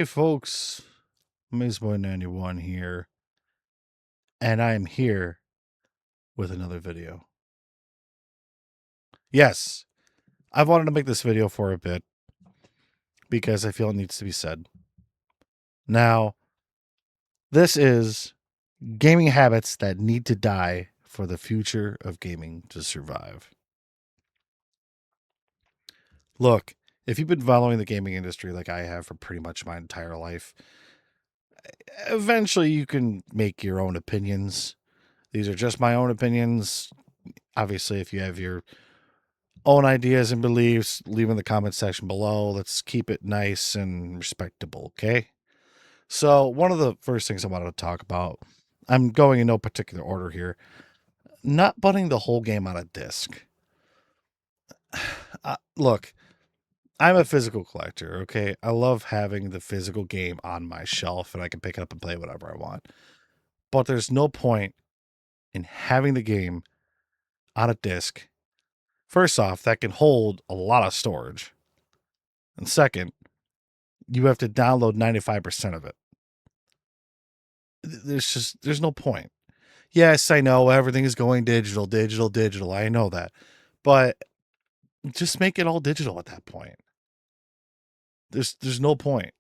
Hey folks, MayesBoy 91 here, and I am here with another video. Yes, I've wanted to make this video for a bit because I feel it needs to be said. Now, this is gaming habits that need to die for the future of gaming to survive. Look, if you've been following the gaming industry like I have for pretty much my entire life, eventually you can make your own opinions. These are just my own opinions. Obviously, if you have your own ideas and beliefs, leave in the comment section below. Let's keep it nice and respectable, okay? So, one of the first things I wanted to talk about, I'm going in no particular order here, not butting the whole game on a disc. Look, I'm a physical collector, okay? I love having the physical game on my shelf and I can pick it up and play whatever I want. But there's no point in having the game on a disc. First off, that can hold a lot of storage. And second, you have to download 95% of it. There's no point. Yes, I know everything is going digital, digital, digital. I know that. But just make it all digital at that point. There's no point.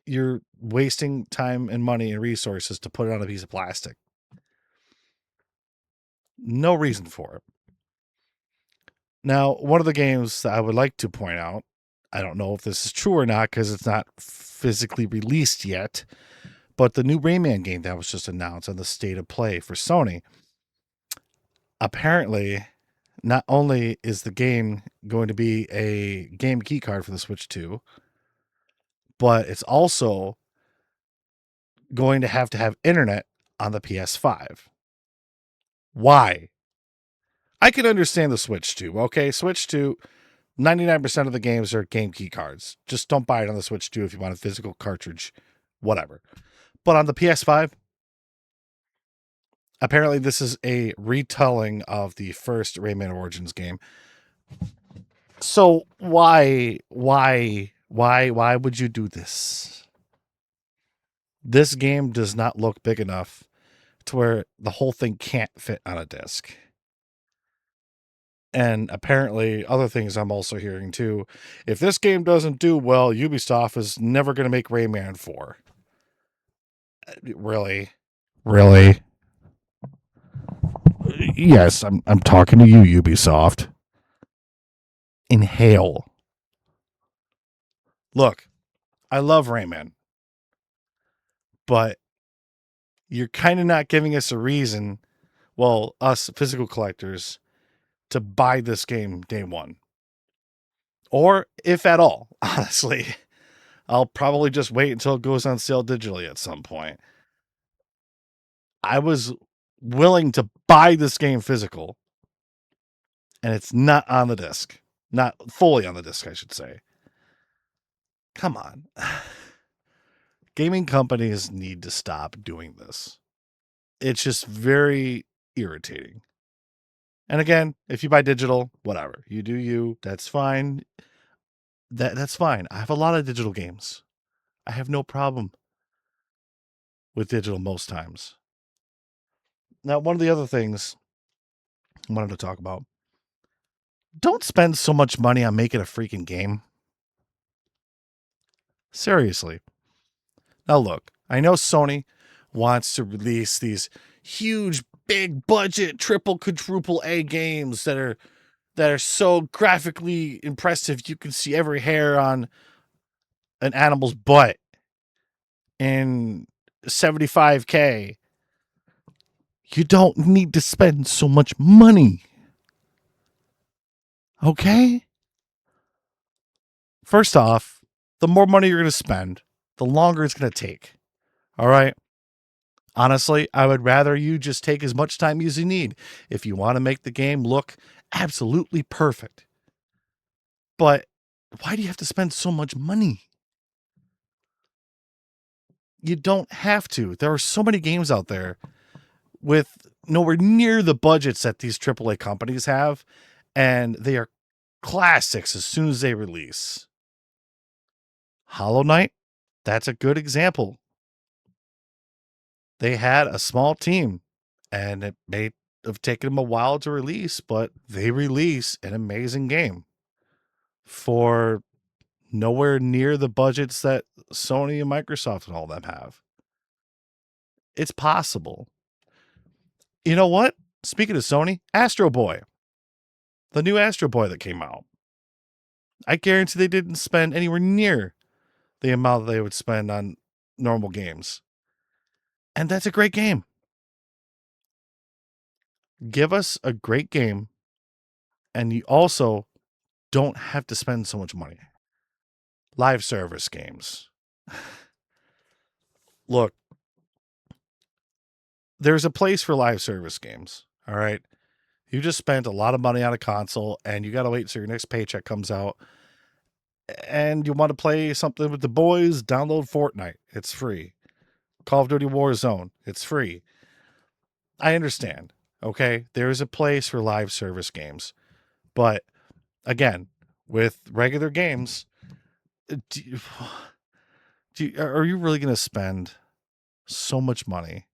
You're wasting time and money and resources to put it on a piece of plastic. No reason for it. Now, one of the games that I would like to point out, I don't know if this is true or not because it's not physically released yet, but the new Rayman game that was just announced on the State of Play for Sony, apparently, not only is the game going to be a game key card for the Switch 2, but it's also going to have internet on the PS5. Why? I can understand the Switch 2, okay? Switch 2, 99% of the games are game key cards. Just don't buy it on the Switch 2 if you want a physical cartridge, whatever. But on the PS5, apparently this is a retelling of the first Rayman Origins game. So why would you do this? This game does not look big enough to where the whole thing can't fit on a disc. And apparently other things I'm also hearing too. If this game doesn't do well, Ubisoft is never going to make Rayman 4. Really? Really? Yes, I'm talking to you, Ubisoft. Inhale. Look, I love Rayman, but you're kind of not giving us a reason, well, us physical collectors, to buy this game day one. Or if at all, honestly. I'll probably just wait until it goes on sale digitally at some point. I was willing to buy this game physical, and it's not on the disc. Not fully on the disc, I should say. Come on. Gaming companies need to stop doing this. It's just very irritating. And again, if you buy digital, whatever. You do you. That's fine. That's fine. I have a lot of digital games. I have no problem with digital most times. Now, one of the other things I wanted to talk about, don't spend so much money on making a freaking game. Seriously. Now, look, I know Sony wants to release these huge, big budget, triple, quadruple A games that are so graphically impressive you can see every hair on an animal's butt in 75K. You don't need to spend so much money. Okay? First off, the more money you're going to spend, the longer it's going to take. All right? Honestly, I would rather you just take as much time as you need if you want to make the game look absolutely perfect. But why do you have to spend so much money? You don't have to. There are so many games out there with nowhere near the budgets that these AAA companies have, and they are classics as soon as they release. Hollow Knight, That's a good example. They had a small team, and it may have taken them a while to release, but they release an amazing game for nowhere near the budgets that Sony and Microsoft and all them have. It's possible. You know what? Speaking of Sony, Astro Boy, the new Astro Boy that came out, I guarantee they didn't spend anywhere near the amount they would spend on normal games. And that's a great game. Give us a great game, and you also don't have to spend so much money. Live service games. Look, there's a place for live service games. All right. You just spent a lot of money on a console and you got to wait till your next paycheck comes out and you want to play something with the boys, download Fortnite. It's free. Call of Duty Warzone. It's free. I understand. Okay. There is a place for live service games. But again, with regular games, are you really going to spend so much money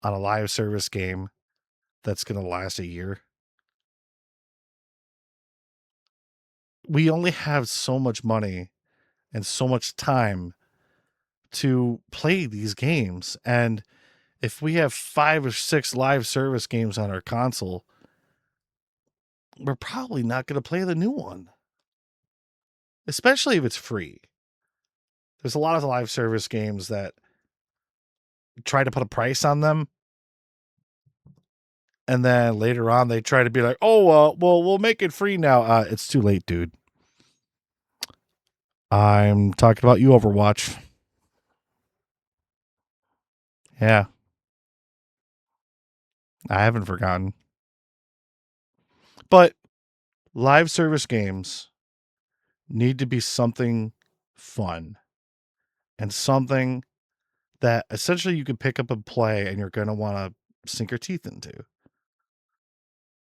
on a live service game that's going to last a year? We only have so much money and so much time to play these games. And if we have 5 or 6 live service games on our console, we're probably not going to play the new one, especially if it's free. There's a lot of live service games that try to put a price on them. And then later on, they try to be like, oh, well, we'll make it free now. It's too late, dude. I'm talking about you, Overwatch. Yeah, I haven't forgotten. But live service games need to be something fun and something that essentially you can pick up and play and you're going to want to sink your teeth into.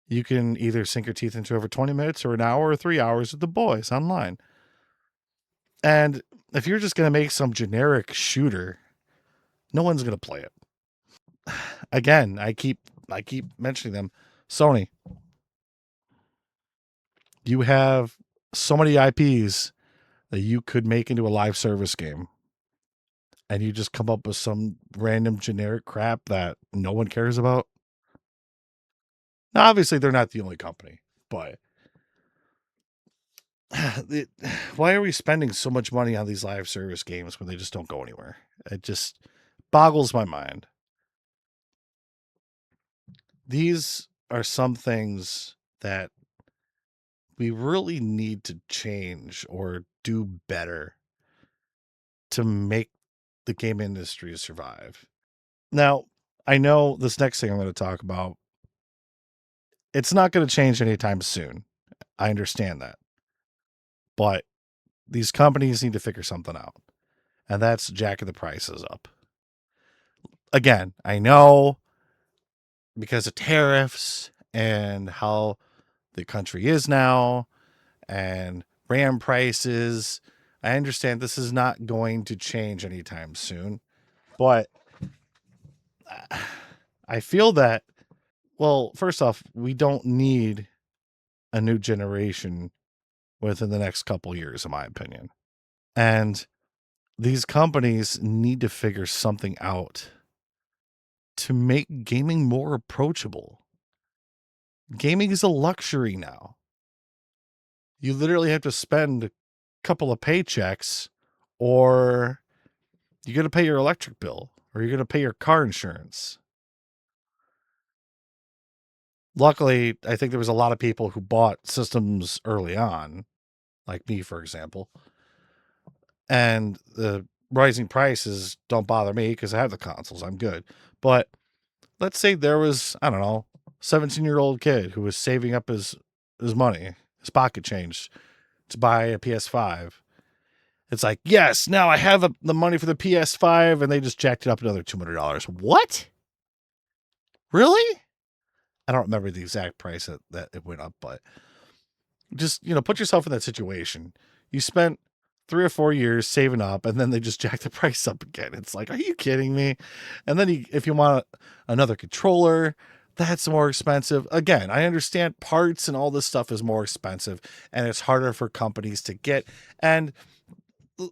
You can either sink your teeth into over 20 minutes or an hour or 3 hours with the boys online. And if you're just going to make some generic shooter, no one's going to play it. Again, I keep mentioning them. Sony, you have so many IPs that you could make into a live service game. And you just come up with some random generic crap that no one cares about. Now, obviously, they're not the only company, but why are we spending so much money on these live service games when they just don't go anywhere? It just boggles my mind. These are some things that we really need to change or do better to make the game industry survive. Now, I know this next thing I'm going to talk about, it's not going to change anytime soon. I understand that. But these companies need to figure something out. And that's jacking the prices up. Again, I know because of tariffs and how the country is now and RAM prices, I understand this is not going to change anytime soon. But I feel that, well, first off, we don't need a new generation within the next couple years, in my opinion. And these companies need to figure something out to make gaming more approachable. Gaming is a luxury now. You literally have to spend a couple of paychecks, or you're going to pay your electric bill, or you're going to pay your car insurance. Luckily, I think there was a lot of people who bought systems early on, like me, for example. And the rising prices don't bother me because I have the consoles. I'm good. But let's say there was, I don't know, 17-year-old kid who was saving up his money, his pocket change to buy a PS5. It's like, yes, now I have the money for the PS5, and they just jacked it up another $200. What? Really? I don't remember the exact price that it went up, but just, put yourself in that situation. You spent 3 or 4 years saving up, and then they just jack the price up again. It's like, are you kidding me? And then if you want another controller, that's more expensive. Again, I understand parts and all this stuff is more expensive, and it's harder for companies to get. And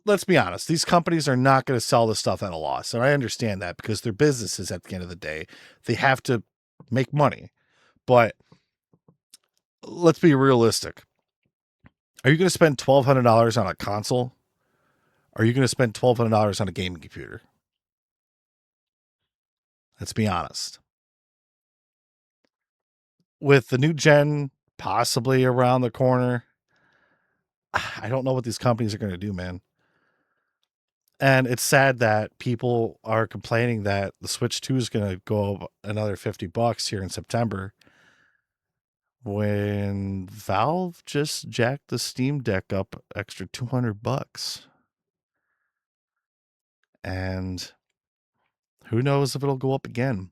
let's be honest, these companies are not going to sell this stuff at a loss. And I understand that because they're businesses at the end of the day. They have to make money. But let's be realistic. Are you going to spend $1,200 on a console? Are you going to spend $1,200 on a gaming computer? Let's be honest. With the new gen possibly around the corner, I don't know what these companies are going to do, man. And it's sad that people are complaining that the Switch 2 is going to go another $50 here in September when Valve just jacked the Steam Deck up extra $200. And who knows if it'll go up again.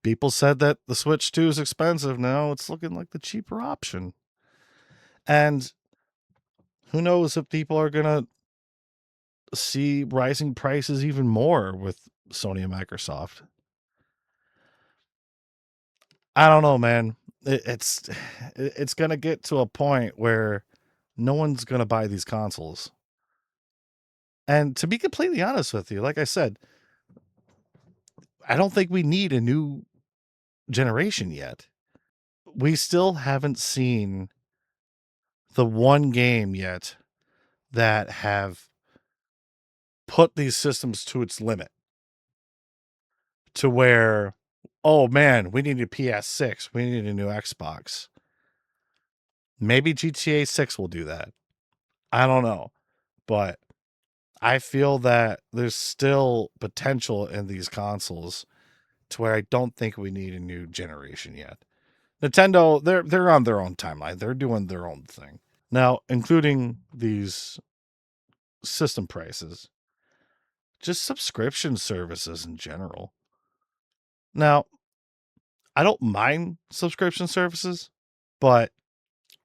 People said that the Switch 2 is expensive. Now it's looking like the cheaper option. And who knows if people are going to see rising prices even more with Sony and Microsoft. I don't know, man. It's going to get to a point where no one's going to buy these consoles. And to be completely honest with you, like I said, I don't think we need a new generation yet. We still haven't seen the one game yet that have put these systems to its limit to where, oh man, we need a PS6, we need a new Xbox. Maybe GTA 6 will do that. I don't know. But I feel that there's still potential in these consoles to where I don't think we need a new generation yet. Nintendo, they're on their own timeline. They're doing their own thing. Now, including these system prices, just subscription services in general. Now, I don't mind subscription services, but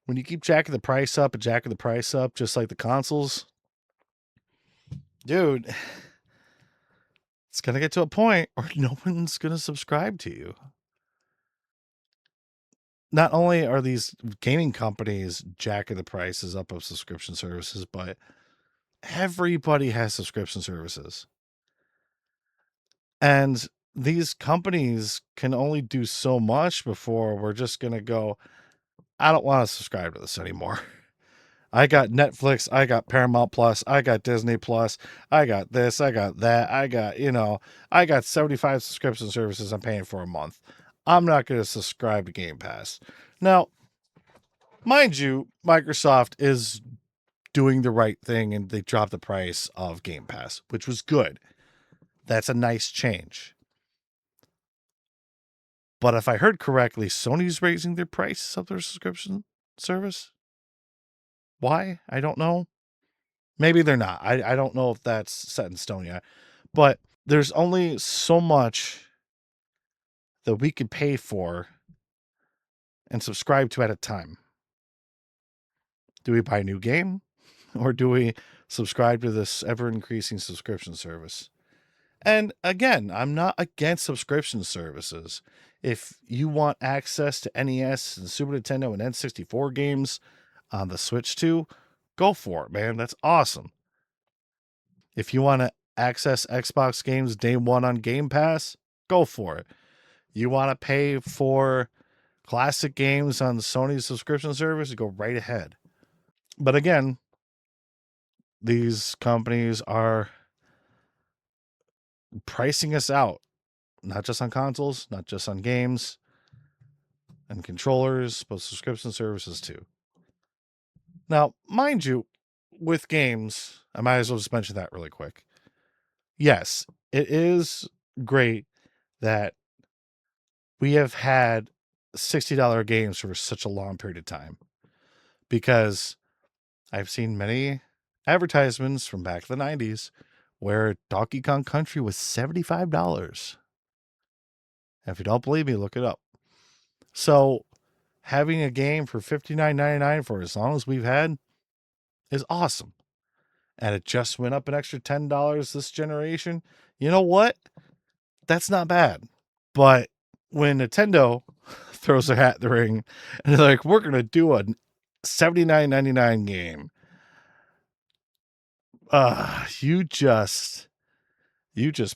when you keep jacking the price up and jacking the price up, just like the consoles, dude, it's going to get to a point where no one's going to subscribe to you. Not only are these gaming companies jacking the prices up of subscription services, but everybody has subscription services. And these companies can only do so much before we're just going to go, I don't want to subscribe to this anymore. I got Netflix, I got Paramount Plus, I got Disney Plus, I got this, I got that, I got 75 subscription services I'm paying for a month. I'm not going to subscribe to Game Pass. Now, mind you, Microsoft is doing the right thing and they dropped the price of Game Pass, which was good. That's a nice change. But if I heard correctly, Sony's raising their prices of their subscription service. Why? I don't know. Maybe they're not. I don't know if that's set in stone yet. But there's only so much that we could pay for and subscribe to at a time. Do we buy a new game? Or do we subscribe to this ever-increasing subscription service? And again, I'm not against subscription services. If you want access to NES and Super Nintendo and N64 games on the Switch 2, go for it, man. That's awesome. If you want to access Xbox games day one on Game Pass, go for it. You want to pay for classic games on Sony's subscription service, go right ahead. But again, these companies are pricing us out, not just on consoles, not just on games and controllers, but subscription services too. Now, mind you, with games, I might as well just mention that really quick. Yes, it is great that we have had $60 games for such a long period of time, because I've seen many advertisements from back in the 90s where Donkey Kong Country was $75. If you don't believe me, look it up. So having a game for $59.99 for as long as we've had is awesome. And it just went up an extra $10 this generation. You know what? That's not bad. But when Nintendo throws their hat in the ring and they're like, we're going to do a $79.99 game. You just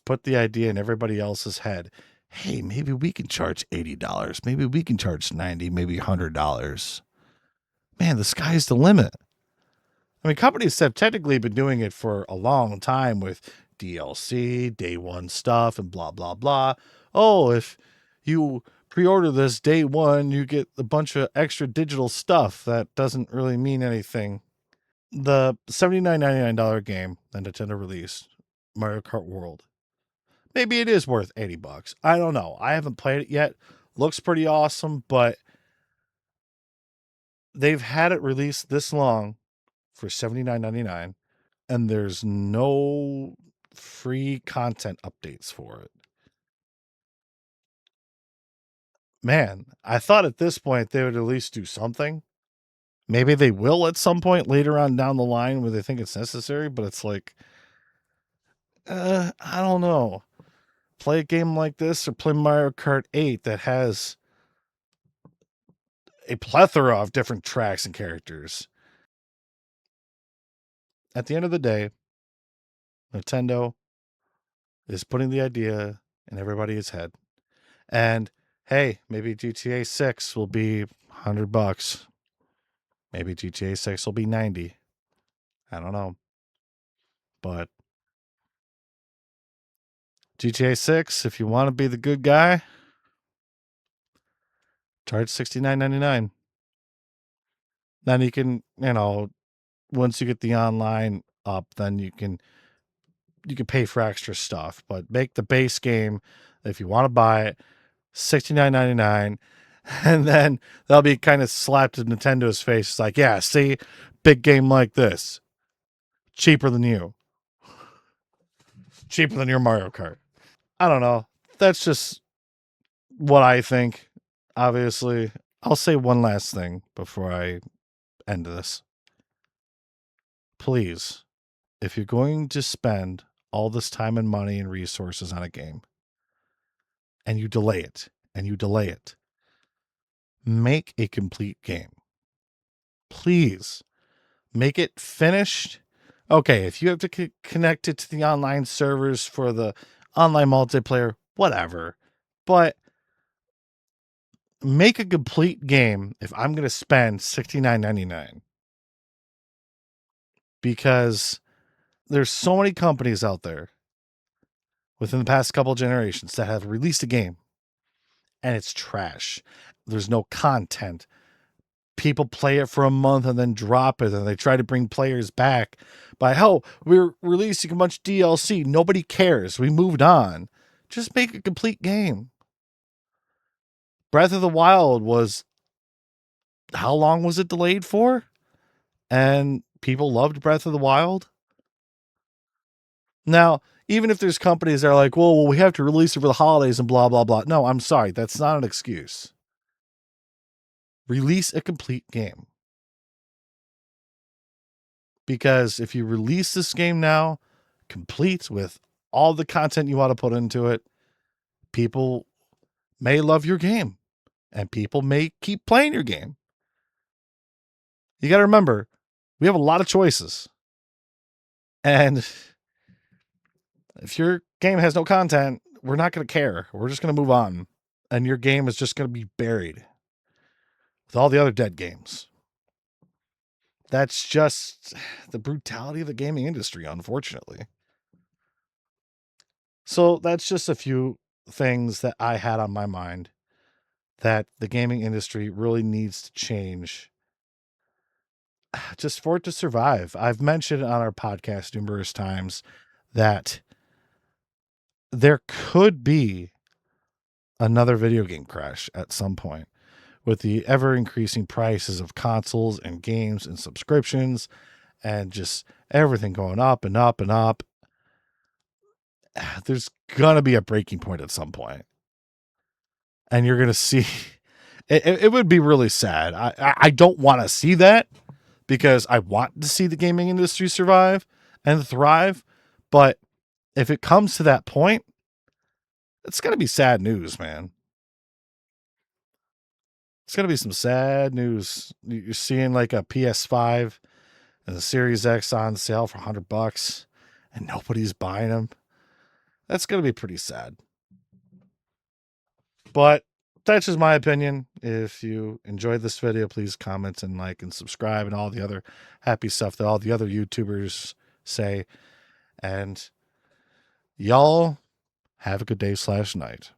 put the idea in everybody else's head. Hey, maybe we can charge $80. Maybe we can charge $90, maybe $100. Man, the sky's the limit. I mean, companies have technically been doing it for a long time with DLC, day one stuff, and blah, blah, blah. Oh, if you pre-order this day one, you get a bunch of extra digital stuff. That doesn't really mean anything. The $79.99 game that Nintendo released, Mario Kart World, maybe it is worth $80. I don't know. I haven't played it yet. Looks pretty awesome, but they've had it released this long for $79.99, and there's no free content updates for it. Man, I thought at this point they would at least do something. Maybe they will at some point later on down the line where they think it's necessary, but it's like, I don't know. Play a game like this or play Mario Kart 8 that has a plethora of different tracks and characters. At the end of the day, Nintendo is putting the idea in everybody's head. And hey, maybe GTA 6 will be $100. Maybe GTA 6 will be 90. I don't know. But GTA 6, if you want to be the good guy, charge $69.99. Then you can, once you get the online up, then you can pay for extra stuff. But make the base game, if you want to buy it, $69.99. And then that'll be kind of slapped in Nintendo's face. It's like, yeah, see, big game like this, cheaper than you. Cheaper than your Mario Kart. I don't know. That's just what I think. Obviously, I'll say one last thing before I end this. Please, if you're going to spend all this time and money and resources on a game, and you delay it, make a complete game. Please, make it finished. Okay, if you have to connect it to the online servers for the online multiplayer, whatever. But make a complete game if I'm going to spend $69.99. Because there's so many companies out there within the past couple generations that have released a game and it's trash. There's no content. People play it for a month and then drop it, and they try to bring players back by, oh, we're releasing a bunch of DLC. Nobody cares. We moved on. Just make a complete game. Breath of the Wild was, how long was it delayed for? And people loved Breath of the Wild. Now, even if there's companies that are like, well, we have to release it for the holidays and blah, blah, blah. No, I'm sorry. That's not an excuse. Release a complete game. Because if you release this game now, complete with all the content you want to put into it, people may love your game and people may keep playing your game. You got to remember, we have a lot of choices. And if your game has no content, we're not going to care. We're just going to move on. And your game is just going to be buried with all the other dead games. That's just the brutality of the gaming industry, unfortunately. So that's just a few things that I had on my mind that the gaming industry really needs to change just for it to survive. I've mentioned on our podcast numerous times that there could be another video game crash at some point with the ever increasing prices of consoles and games and subscriptions and just everything going up and up and up. There's going to be a breaking point at some point. And you're going to see, It would be really sad. I don't want to see that because I want to see the gaming industry survive and thrive. But if it comes to that point, it's going to be sad news, man. It's going to be some sad news. You're seeing like a PS5 and the Series X on sale for $100 and nobody's buying them. That's going to be pretty sad. But that's just my opinion. If you enjoyed this video, please comment and like and subscribe and all the other happy stuff that all the other YouTubers say. And y'all have a good day / night.